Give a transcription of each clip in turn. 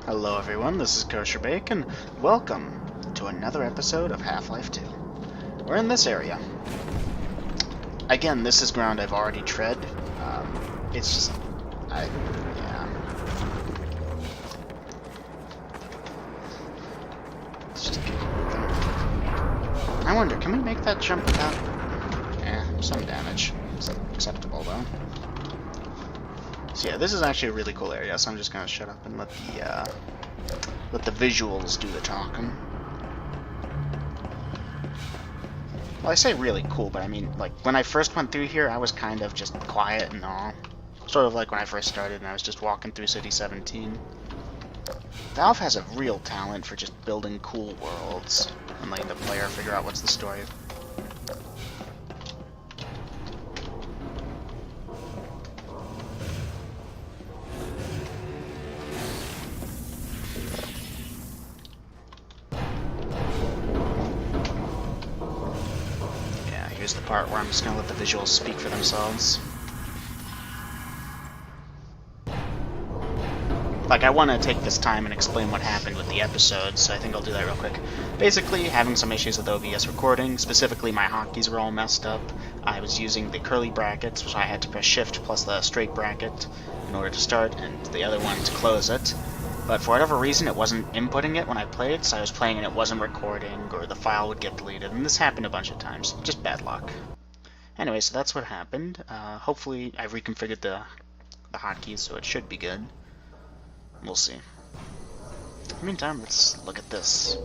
Hello everyone, this is Kosher Bacon. Welcome to another episode of Half-Life 2. We're in this area. Again, this is ground I've already tread. It's just... yeah. Let's just keep moving. I wonder, can we make that jump without... some damage. It's acceptable though. So yeah, this is actually a really cool area, so I'm just gonna shut up and let the visuals do the talking. Well, I say really cool, but I mean, like, when I first went through here, I was kind of just quiet and all. Sort of like when I first started and I was just walking through City 17. Valve has a real talent for just building cool worlds and letting the player figure out what's the story. Here's the part where I'm just going to let the visuals speak for themselves. Like, I want to take this time and explain what happened with the episode, so I think I'll do that real quick. Basically, having some issues with OBS recording, specifically my hotkeys were all messed up. I was using the curly brackets, which I had to press shift plus the straight bracket in order to start, and the other one to close it. But for whatever reason, it wasn't inputting it when I played, so I was playing and it wasn't recording, or the file would get deleted, and this happened a bunch of times. Just bad luck. Anyway, so that's what happened. Hopefully I've reconfigured the hotkeys, so it should be good. We'll see. In the meantime, let's look at this.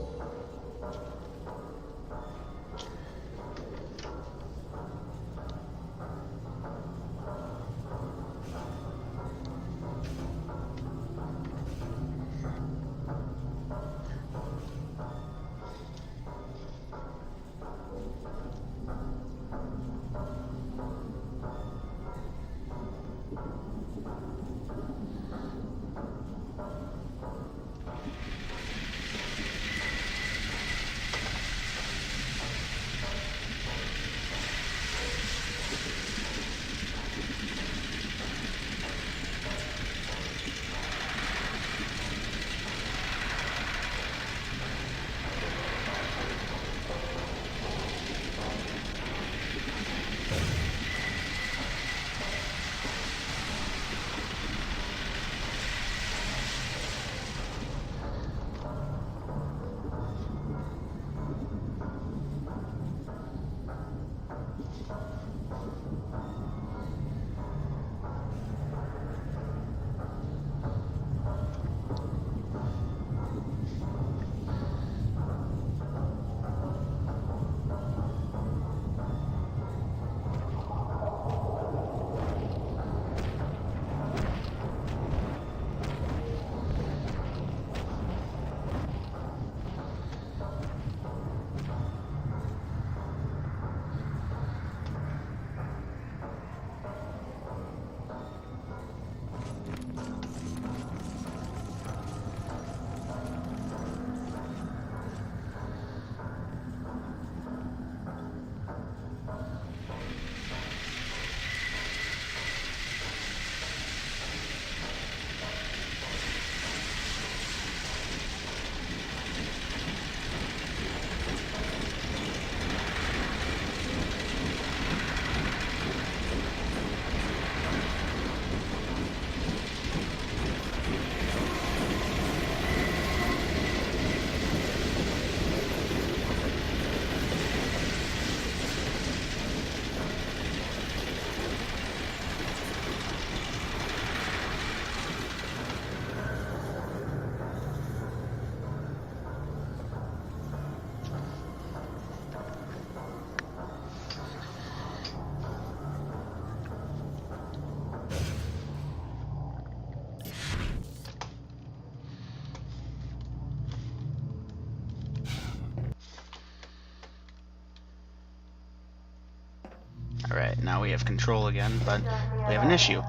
Alright, now we have control again, but we have an issue.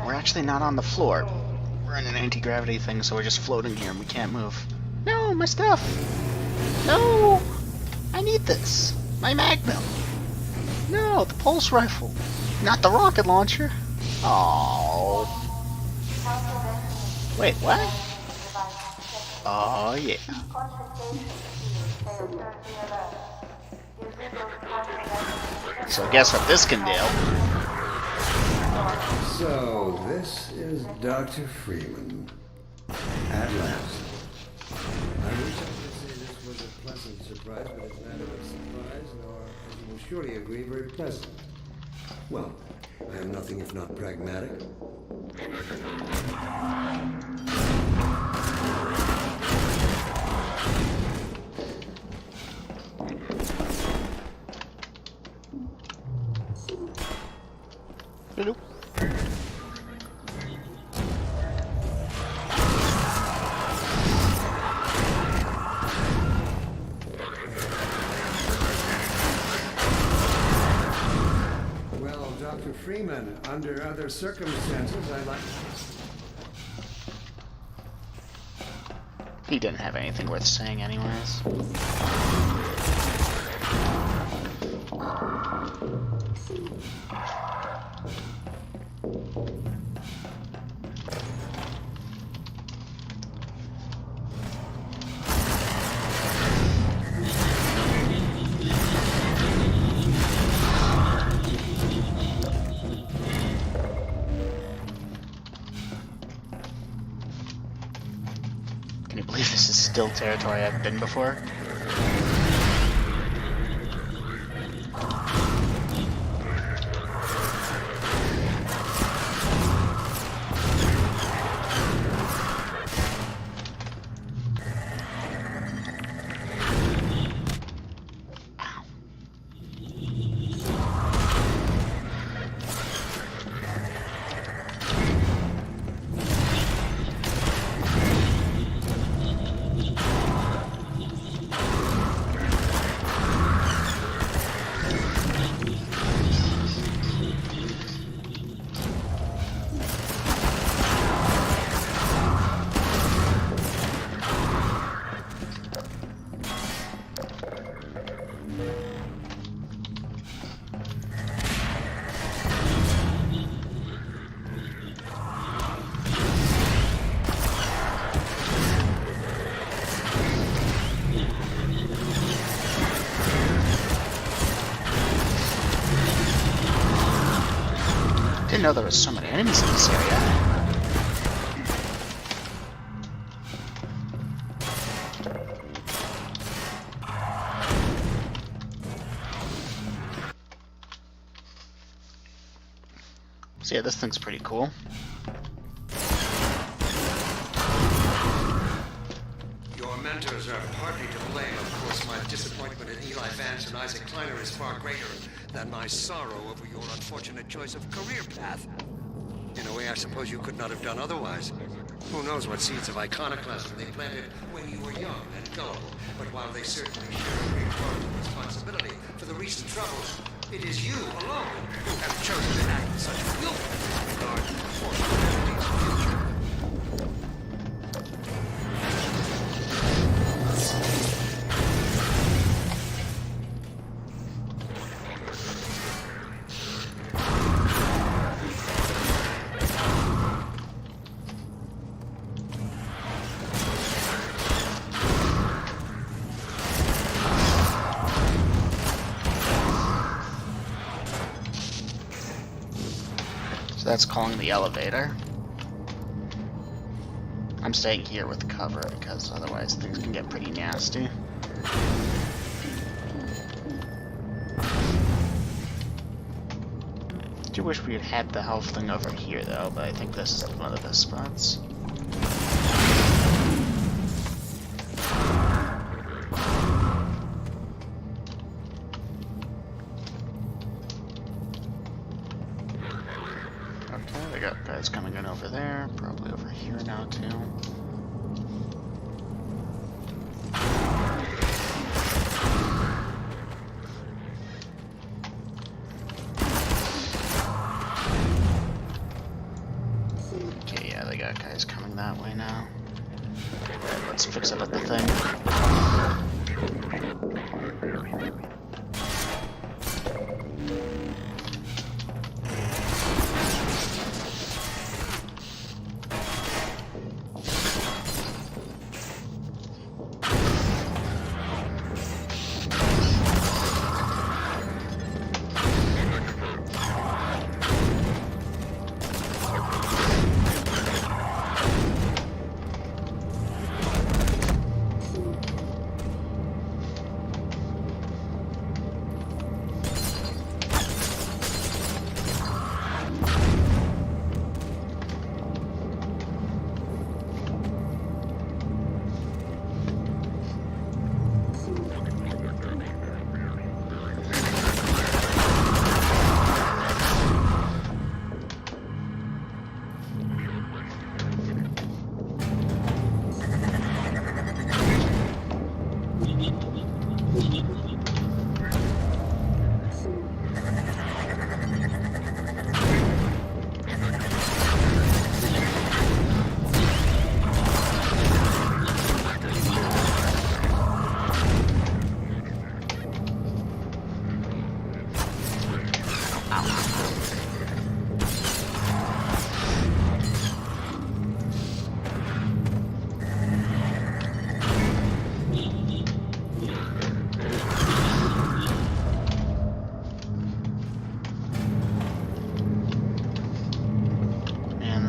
We're actually not on the floor. We're in an anti-gravity thing, so we're just floating here and we can't move. No, my stuff! No! I need this! My Magnum! No, the pulse rifle! Not the rocket launcher! Oh. Wait, what? Oh, yeah. So guess what this can do? So, this is Dr. Freeman. At last. I wish I could say this was a pleasant surprise, but it's neither a surprise nor, as you will surely agree, very pleasant. Well, I am nothing if not pragmatic. Hello. Well, Dr. Freeman, under other circumstances, I like... He didn't have anything worth saying anyways. Can you believe this is still territory I've been before? Didn't know there was so many enemies in this area. So yeah, this thing's pretty cool. Your mentors are partly to blame. Of course, my disappointment in Eli Vance and Isaac Kleiner is far greater than my sorrow over your unfortunate choice of career path. In a way, I suppose you could not have done otherwise. Who knows what seeds of iconoclasm they planted when you were young and gullible. But while they certainly share a great part of the responsibility for the recent troubles, it is you alone who have chosen to act with such willful disregard for humanity's future. So that's calling the elevator. I'm staying here with cover because otherwise things can get pretty nasty. I do wish we had had the health thing over here though, but I think this is one of the best spots. Okay, they got guys coming in over there, probably over here now too. Okay, yeah, they got guys coming that way now. Alright, let's fix up the thing.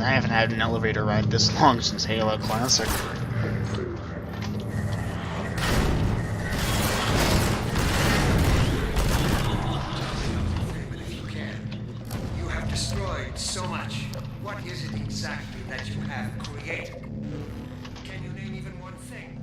I haven't had an elevator ride this long since Halo Classic. If you can. You have destroyed so much. What is it exactly that you have created? Can you name even one thing?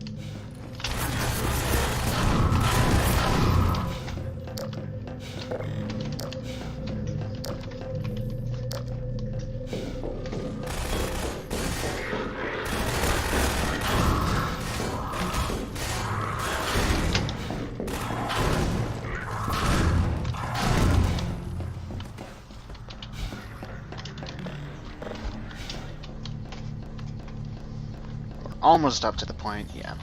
Almost up to the point, yeah.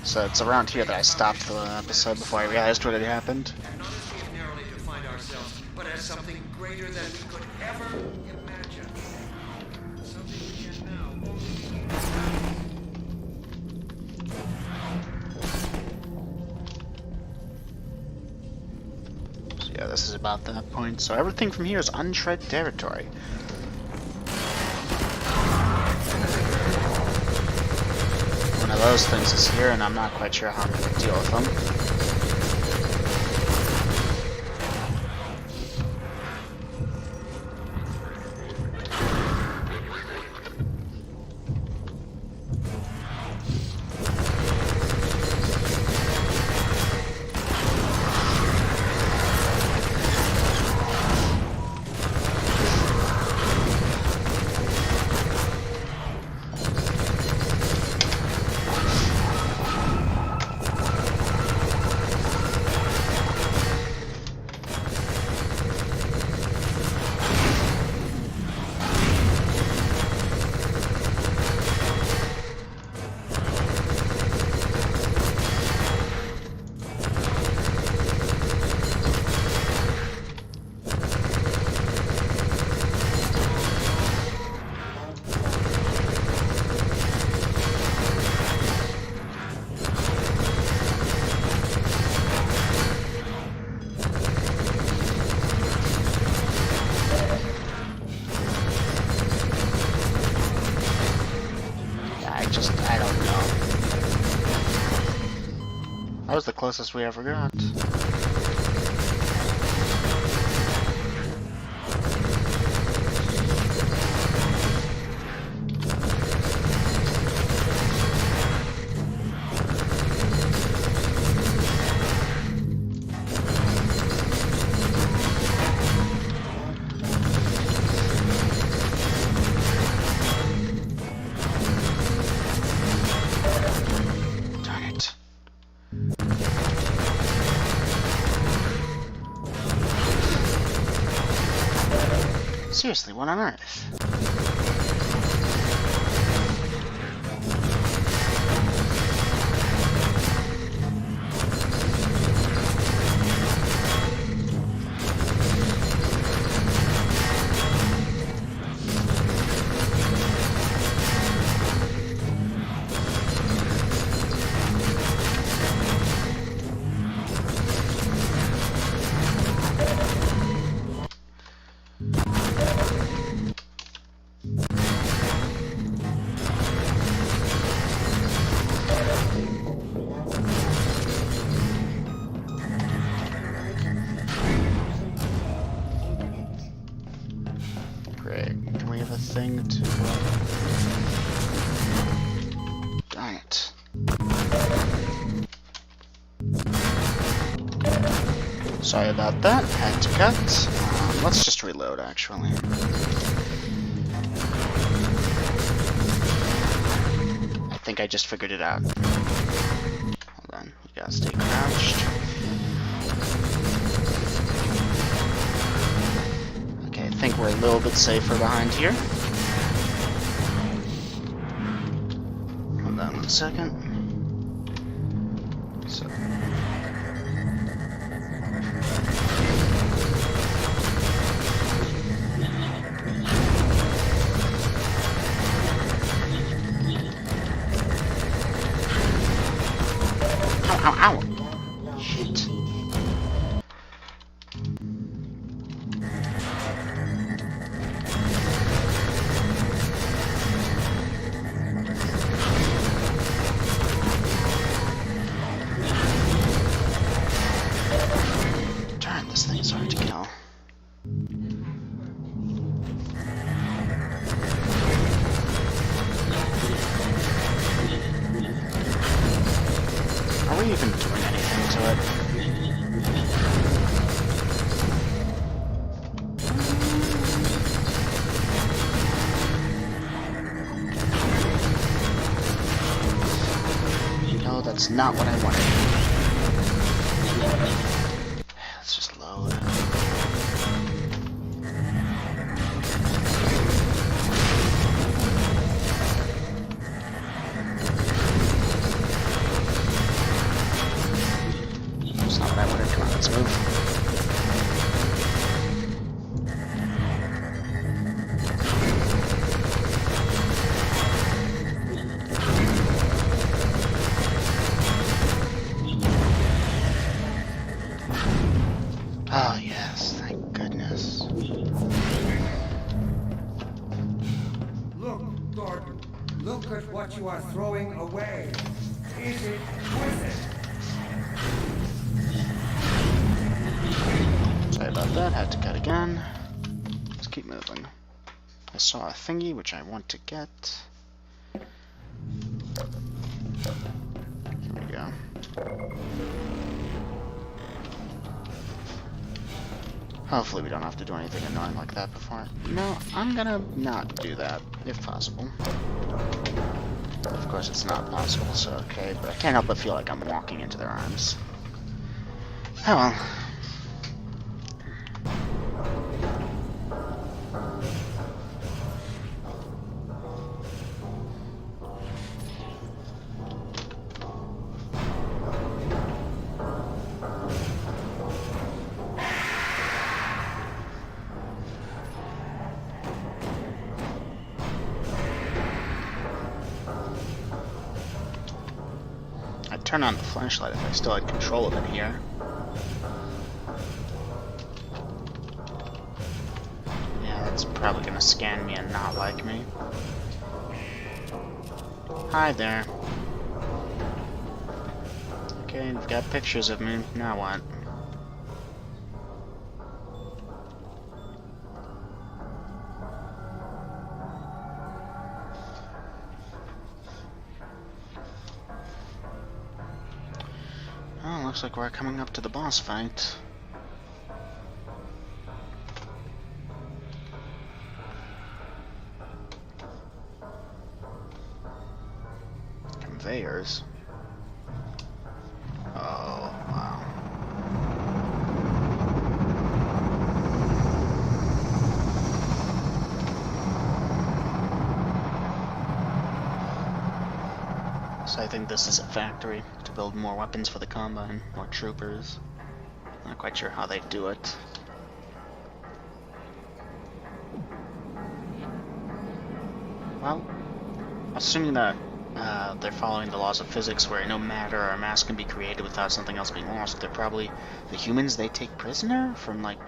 So it's around here that I stopped the episode before I realized what had happened. And not as we narrowly defined ourselves, but as something greater than we could ever imagine. Something we can now only So yeah, this is about that point. So everything from here is untread territory. One of those things is here, and I'm not quite sure how I'm going to deal with them. I don't know. That was the closest we ever got. Seriously, what on earth? Can we have a thing to... Darn it. Sorry about that. Had to cut. Let's just reload, actually. I think I just figured it out. Hold on. We gotta stay crouched. I think we're a little bit safer behind here. Hold on 1 second. So. Ow, ow, ow! Shit. That's not what I wanted. Let's just load. That's not what I wanted. Come on, let's move. Oh, yes, thank goodness. Look, Gordon. Look at what you are throwing away. Is it worth it? Sorry about that, had to cut again. Let's keep moving. I saw a thingy which I want to get. Here we go. Hopefully we don't have to do anything annoying like that before. No, I'm gonna not do that, if possible. Of course it's not possible, so okay, but I can't help but feel like I'm walking into their arms. Oh well. I'd turn on the flashlight if I still had control of it here. Yeah, that's probably gonna scan me and not like me. Hi there. Okay, you've got pictures of me. Now what? Oh, looks like we're coming up to the boss fight. Conveyors. Oh, wow. So I think this is a factory to build more weapons for the Combine, more troopers. Not quite sure how they do it. Well, assuming that they're following the laws of physics where no matter or mass can be created without something else being lost, they're probably the humans they take prisoner from, like,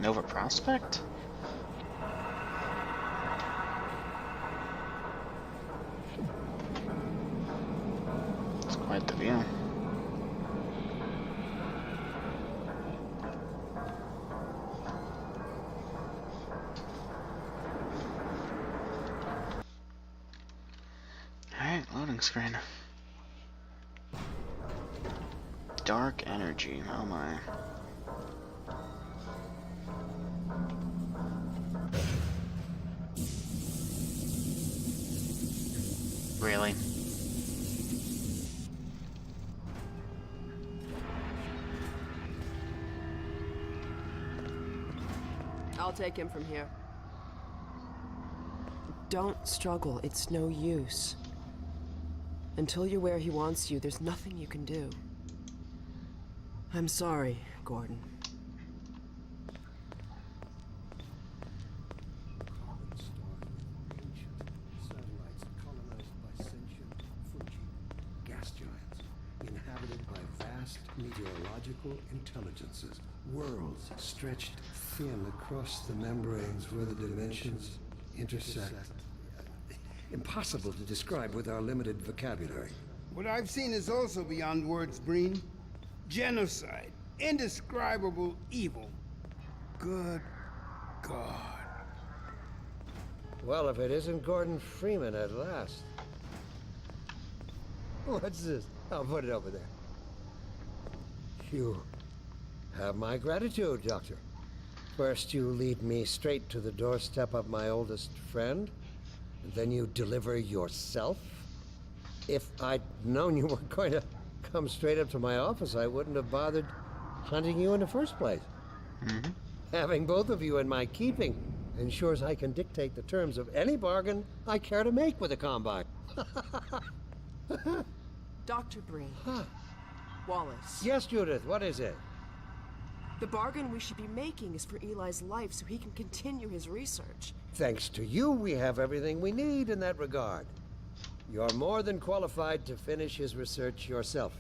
Nova Prospect? It's quite the view. Alright, loading screen. Dark energy, oh my. Really? I'll take him from here. Don't struggle, it's no use. Until you're where he wants you, there's nothing you can do. I'm sorry, Gordon. Satellites colonized by sentient Fuji, gas giants, inhabited by vast meteorological intelligences, worlds stretched thin across the membranes where the dimensions intersect. Impossible to describe with our limited vocabulary. What I've seen is also beyond words, Breen. Genocide. Indescribable evil. Good God. Well, if it isn't Gordon Freeman at last. What's this? I'll put it over there. You have my gratitude, Doctor. First you lead me straight to the doorstep of my oldest friend, and then you deliver yourself? If I'd known you were going to come straight up to my office, I wouldn't have bothered hunting you in the first place. Having both of you in my keeping ensures I can dictate the terms of any bargain I care to make with the Combine. Dr. Breen. Wallace. Yes, Judith, what is it? The bargain we should be making is for Eli's life so he can continue his research. Thanks to you, we have everything we need in that regard. You're more than qualified to finish his research yourself.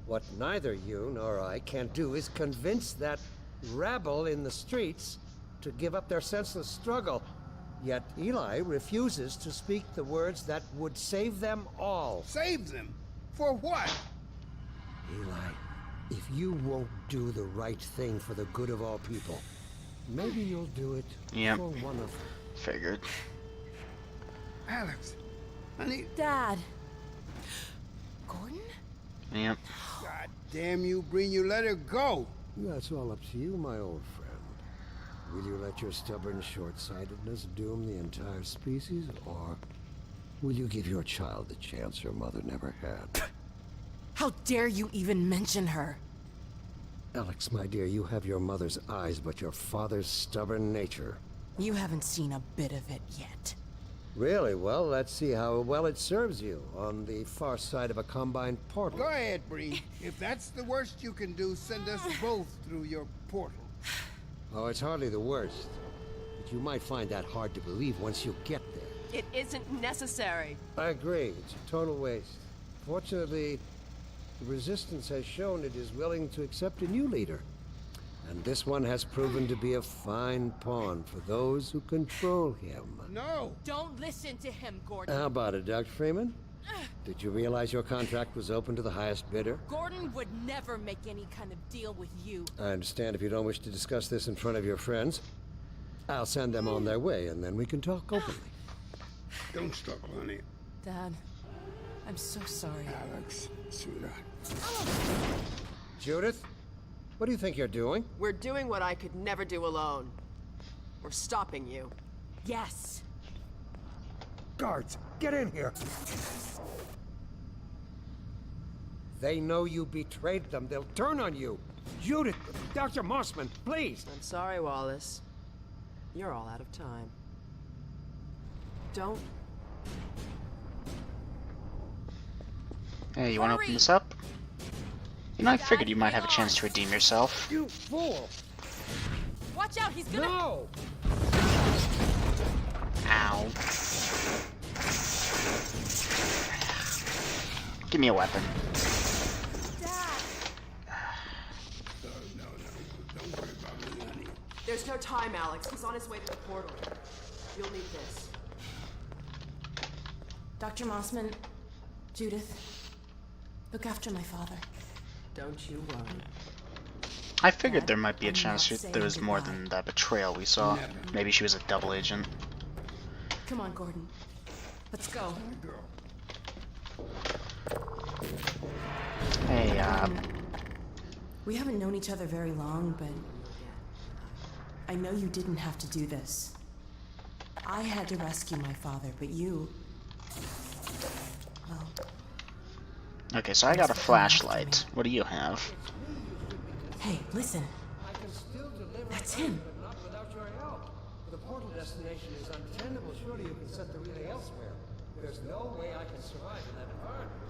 What neither you nor I can do is convince that rabble in the streets to give up their senseless struggle. Yet Eli refuses to speak the words that would save them all. Save them? For what? Eli, if you won't do the right thing for the good of all people, maybe you'll do it Yep. for one of them. Figured. Alex, honey, Dad. Gordon? Yep. God damn you, Breen, you let her go. That's all up to you, my old friend. Will you let your stubborn short-sightedness doom the entire species, or will you give your child the chance her mother never had? How dare you even mention her? Alex, my dear, you have your mother's eyes, but your father's stubborn nature. You haven't seen a bit of it yet. Really? Well, let's see how well it serves you on the far side of a Combine portal. Go ahead, Breen. If that's the worst you can do, send us both through your portal. Oh, it's hardly the worst. But you might find that hard to believe once you get there. It isn't necessary. I agree. It's a total waste. Fortunately, the Resistance has shown it is willing to accept a new leader. And this one has proven to be a fine pawn for those who control him. No. Don't listen to him, Gordon. How about it, Dr. Freeman? Did you realize your contract was open to the highest bidder? Gordon would never make any kind of deal with you. I understand if you don't wish to discuss this in front of your friends. I'll send them on their way, and then we can talk openly. Don't struggle, honey. Dad, I'm so sorry. Alex, sweetheart. Judith, what do you think you're doing? We're doing what I could never do alone. We're stopping you. Yes. Guards, get in here! They know you betrayed them. They'll turn on you. Judith, Dr. Mossman, please! I'm sorry, Wallace. You're all out of time. Don't. Hey, you want to open this up? You know, I figured you might have a chance to redeem yourself. You fool! Watch out, he's gonna... No! Ow. Give me a weapon. No. Don't worry about me, honey. There's no time, Alex. He's on his way to the portal. You'll need this. Dr. Mossman, Judith, look after my father. Don't you worry. I figured there might be a I'm chance not there was saying more goodbye. than that betrayal we saw. Never. Maybe she was a double agent. Come on, Gordon. Let's go. Girl. Hey, We haven't known each other very long, but I know you didn't have to do this. I had to rescue my father, but you... Well, okay, so I got a flashlight. What do you have? hey, listen. I can still deliver That's him. but not without your help. The portal destination is untenable. Surely you can set the relay elsewhere. There's no way I can survive in that environment.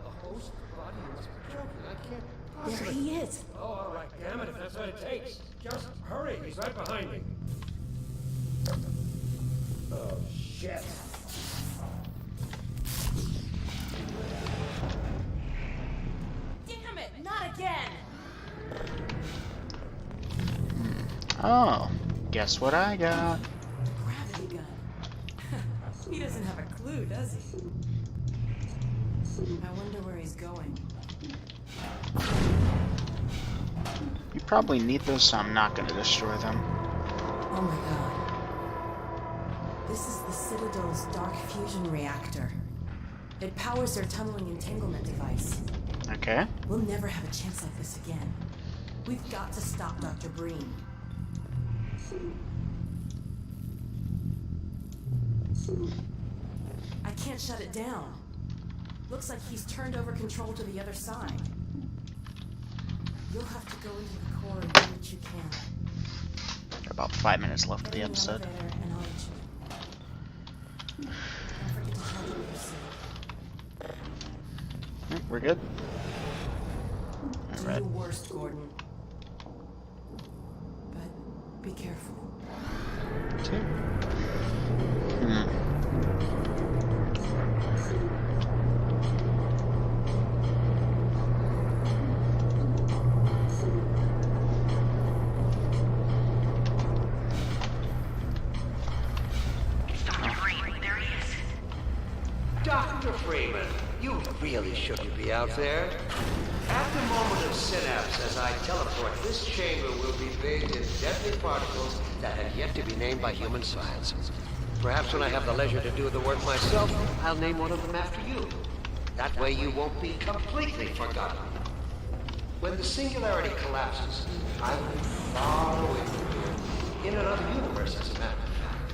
A host body, you must be joking. I can't There possibly... he is. Oh, all right, damn it, if that's what it takes. Just hurry, he's right behind me. Oh, shit. Damn it, not again! Oh, guess what I got? Gravity gun. He doesn't have a clue, does he? I wonder where he's going. You probably need those, so I'm not going to destroy them. Oh my god. This is the Citadel's dark fusion reactor. It powers their tunneling entanglement device. Okay. We'll never have a chance like this again. We've got to stop Dr. Breen. I can't shut it down. Looks like he's turned over control to the other side. You'll have to go into the core and do what you can. About 5 minutes left of the Get in episode. elevator and I'll let you know. Don't forget to tell them you're safe. We're good. Do Alright. your worst, Gordon. But be careful. Dr. Freeman, you really shouldn't be out there. At the moment of synapse, as I teleport, this chamber will be bathed in deadly particles that have yet to be named by human science. Perhaps when I have the leisure to do the work myself, I'll name one of them after you. That way you won't be completely forgotten. When the singularity collapses, I will be far away from you. In another universe, as a matter of fact.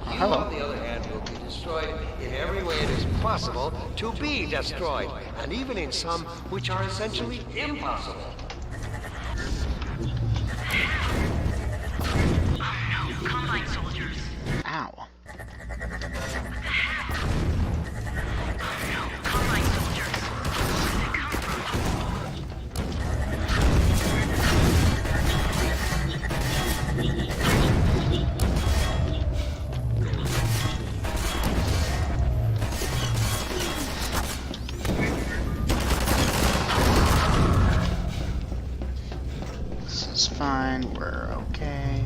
You, Hello. on the other hand, will be destroyed in every way it is possible to be destroyed, and even in some which are essentially impossible. Combine soldiers. Ow. Combine soldiers. Where did they come from? This is fine. We're okay.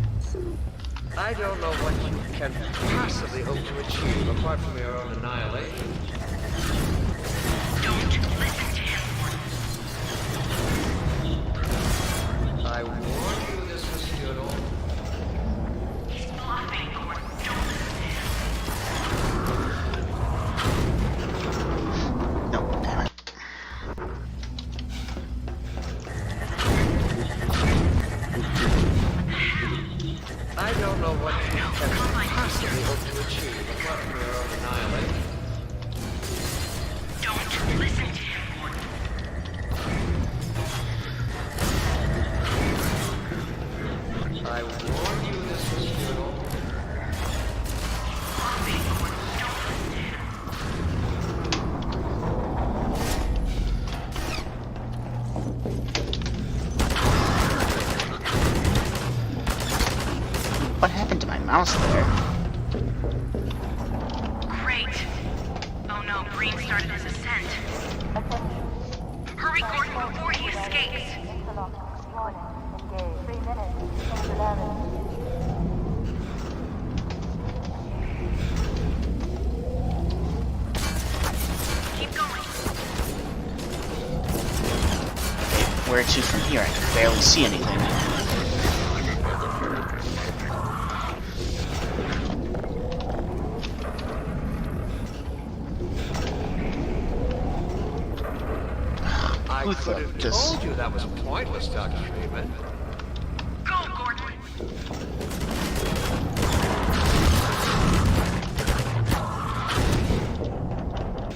I don't know what you can possibly hope to achieve apart from your own annihilation. Don't listen to him. I warn you this was futile. He's bluffing, Gordon. Don't listen to him. Nope, damn it. I don't know what you can possibly hope to achieve apart from your own annihilation. Don't listen to him, Gordon. I warn you this was futile. Bluffing, Gordon. Don't listen to him. What happened to my mouse there? Great. Oh no, Breen started his ascent. Hurry, Gordon, before he escapes. Keep going. Where to from here? I can barely see anything. I Who could thought have this- told you that was pointless, Dr. Freeman. Go, Gordon.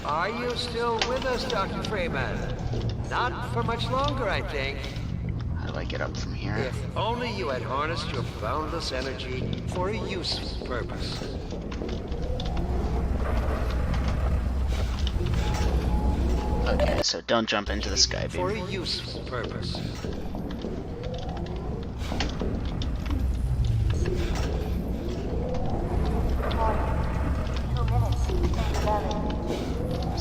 Are you still with us, Dr. Freeman? Not for much longer, I think. How do I get up from here? If only you had harnessed your boundless energy for a useful purpose. Okay, so don't jump into the sky For beam. a useful purpose.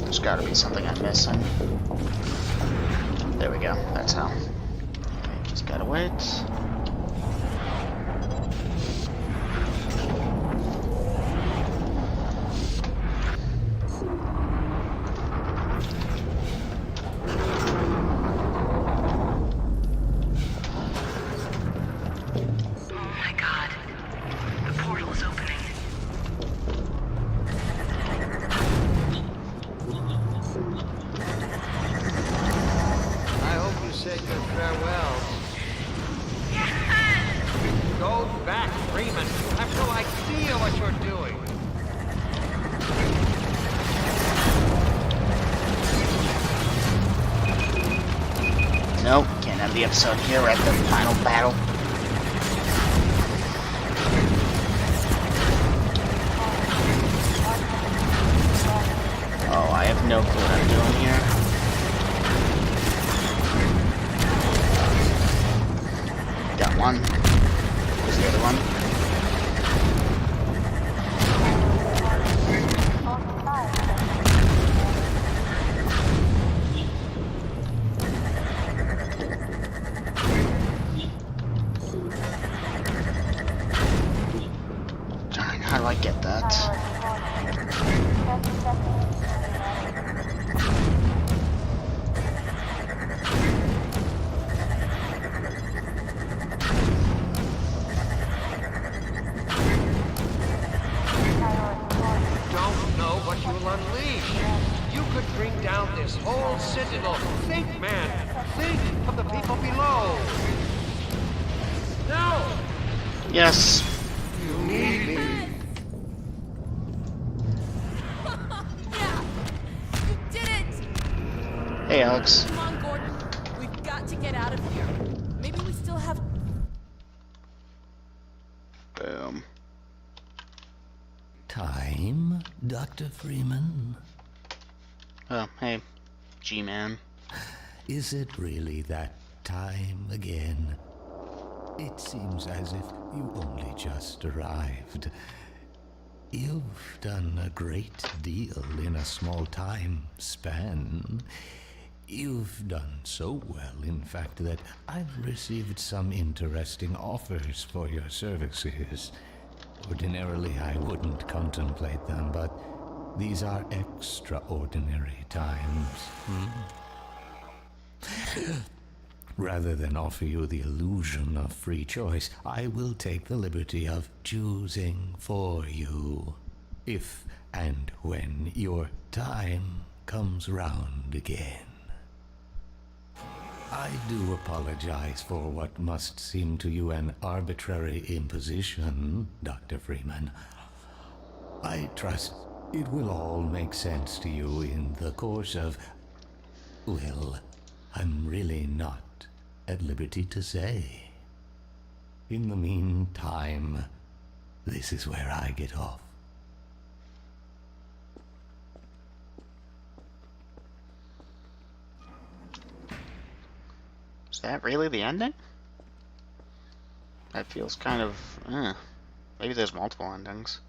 There's gotta be something I'm missing. There we go, that's how. Okay, just gotta wait. Oh my god. The portal is opening. I hope you said your farewells. end the episode here. We're at the final battle. Oh, I have no clue what I'm doing here. Got one. Where's the other one? Darn, how do I get that? Don't know what you'll unleash. You could bring down this whole Citadel. Think, man. Think of the people below. No! Yes. You need me. Yeah! You did it! Hey, Alex. Come on, Gordon. We've got to get out of here. Maybe we still have... Boom. Time, Dr. Freeman? Oh, hey, G-Man. Is it really that time again? It seems as if you only just arrived. You've done a great deal in a small time span. You've done so well, in fact, that I've received some interesting offers for your services. Ordinarily, I wouldn't contemplate them, but these are extraordinary times. Rather than offer you the illusion of free choice, I will take the liberty of choosing for you, if and when your time comes round again. I do apologize for what must seem to you an arbitrary imposition, Dr. Freeman. I trust it will all make sense to you in the course of... well, I'm really not at liberty to say. In the meantime, this is where I get off. Is that really the ending? That feels kind of... maybe there's multiple endings.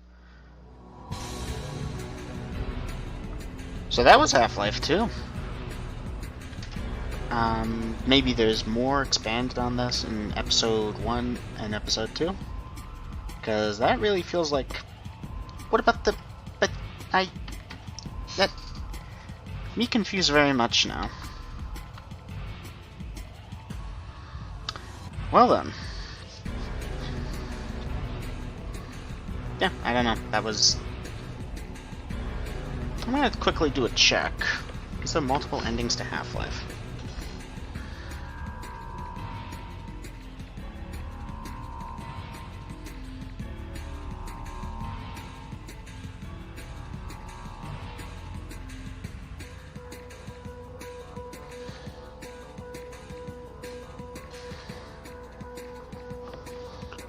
So that was Half-Life 2. Maybe there's more expanded on this in Episode 1 and Episode 2? Because that really feels like... What about the... But that... Me confused very much now. Well then. Yeah, I don't know. That was... I'm gonna quickly do a check. Is there multiple endings to Half-Life?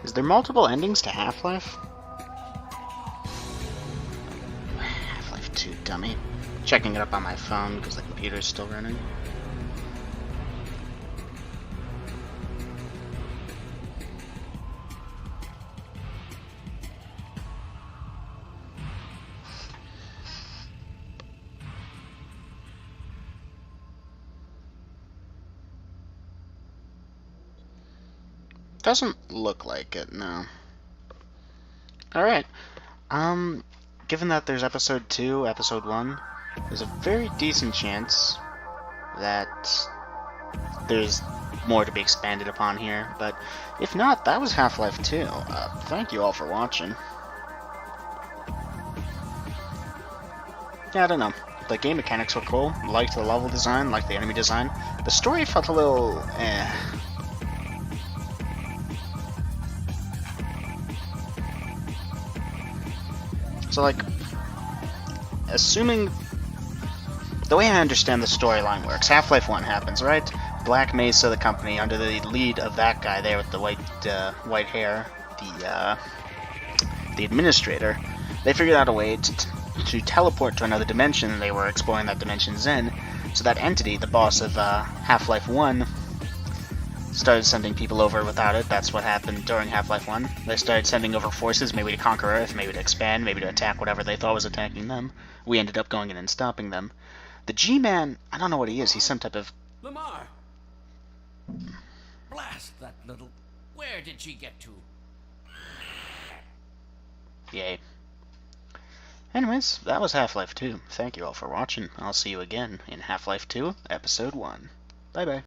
Is there multiple endings to Half-Life? Half-Life 2, dummy. Checking it up on my phone because the computer's still running. Doesn't look like it, no. Alright. Given that there's Episode 2, Episode 1, there's a very decent chance that there's more to be expanded upon here, but if not, that was Half-Life 2. Thank you all for watching. Yeah, I don't know. The game mechanics were cool, liked the level design, liked the enemy design. The story felt a little, So, like, assuming... The way I understand the storyline works, Half-Life 1 happens, right? Black Mesa, the company, under the lead of that guy there with the white hair, the administrator, they figured out a way to teleport to another dimension. They were exploring that dimension's Zen. So that entity, the boss of Half-Life 1, started sending people over without it. That's what happened during Half-Life 1. They started sending over forces, maybe to conquer Earth, maybe to expand, maybe to attack whatever they thought was attacking them. We ended up going in and stopping them. The G-Man, I don't know what he is. He's some type of... Lamar! Blast that little... Where did she get to? Yay. Anyways, that was Half-Life 2. Thank you all for watching. I'll see you again in Half-Life 2, Episode 1. Bye-bye.